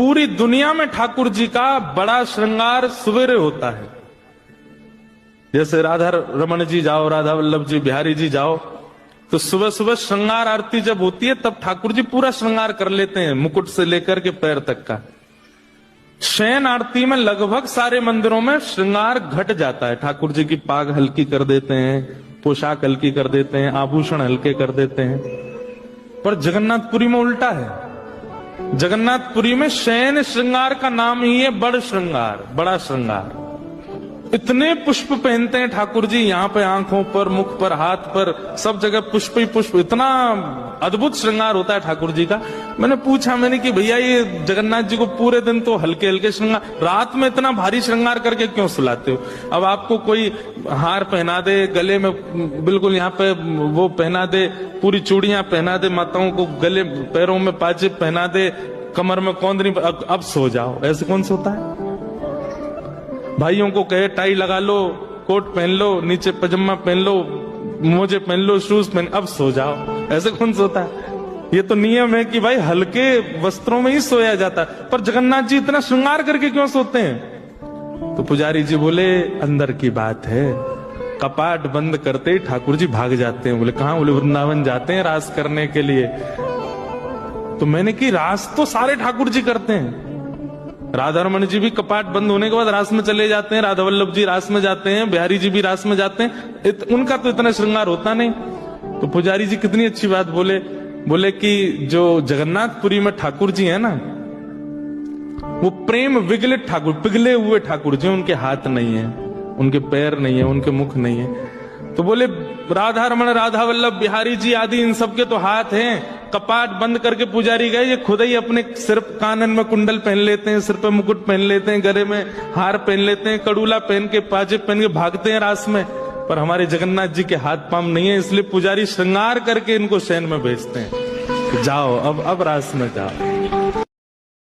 पूरी दुनिया में ठाकुर जी का बड़ा श्रृंगार सवेरे होता है। जैसे राधा रमन जी जाओ, राधा वल्लभ जी, बिहारी जी जाओ, तो सुबह सुबह श्रृंगार आरती जब होती है तब ठाकुर जी पूरा श्रृंगार कर लेते हैं, मुकुट से लेकर के पैर तक का। शयन आरती में लगभग सारे मंदिरों में श्रृंगार घट जाता है। ठाकुर जी की पाग हल्की कर देते हैं, पोशाक हल्की कर देते हैं, आभूषण हल्के कर देते हैं। पर जगन्नाथपुरी में उल्टा है। जगन्नाथपुरी में शयन श्रृंगार का नाम ही है बड़ श्रृंगार, बड़ा श्रृंगार। इतने पुष्प पहनते हैं ठाकुर जी, यहाँ पे आंखों पर, मुख पर, हाथ पर, सब जगह पुष्प ही पुष्प। इतना अद्भुत श्रृंगार होता है ठाकुर जी का। मैंने पूछा, मैंने कि भैया ये जगन्नाथ जी को पूरे दिन तो हल्के हल्के श्रृंगार, रात में इतना भारी श्रृंगार करके क्यों सुलाते हो? अब आपको कोई हार पहना दे, गले में बिल्कुल यहाँ पे वो पहना दे, पूरी चूड़ियां पहना दे, माताओं को गले पैरों में पाजेब पहना दे, कमर में कौंदनी, अब सो जाओ, ऐसे कौन सोता है? भाइयों को कहे टाई लगा लो, कोट पहन लो, नीचे पजामा पहन लो, मोजे पहन लो, शूज पहन, अब सो जाओ, ऐसे कौन सोता है? ये तो नियम है कि भाई हल्के वस्त्रों में ही सोया जाता है। पर जगन्नाथ जी इतना श्रृंगार करके क्यों सोते हैं? तो पुजारी जी बोले अंदर की बात है। कपाट बंद करते ही ठाकुर जी भाग जाते हैं। बोले कहां? बोले वृंदावन जाते हैं रास करने के लिए। तो मैंने कि रास तो सारे ठाकुर जी करते हैं। राधा रमन जी भी कपाट बंद होने के बाद रास में चले जाते हैं, राधा वल्लभ जी रास में जाते हैं, बिहारी जी भी रास में जाते हैं। उनका तो इतना श्रृंगार होता नहीं। तो पुजारी जी कितनी अच्छी बात बोले, बोले कि जो जगन्नाथपुरी में ठाकुर जी है ना, वो प्रेम विगलित ठाकुर, पिघले हुए ठाकुर जी। उनके हाथ नहीं है, उनके पैर नहीं है, उनके मुख नहीं है। तो बोले राधा रमन, राधा वल्लभ, बिहारी जी आदि इन सबके तो हाथ हैं। कपाट बंद करके पुजारी गए, ये खुद ही अपने सिर, कानन में कुंडल पहन लेते हैं, सिर पे मुकुट पहन लेते हैं, गले में हार पहन लेते हैं, कड़ूला पहन के, पाजेब पहन के भागते हैं रास में। पर हमारे जगन्नाथ जी के हाथ पांव नहीं है, इसलिए पुजारी श्रृंगार करके इनको शयन में भेजते हैं। जाओ अब रास में जाओ।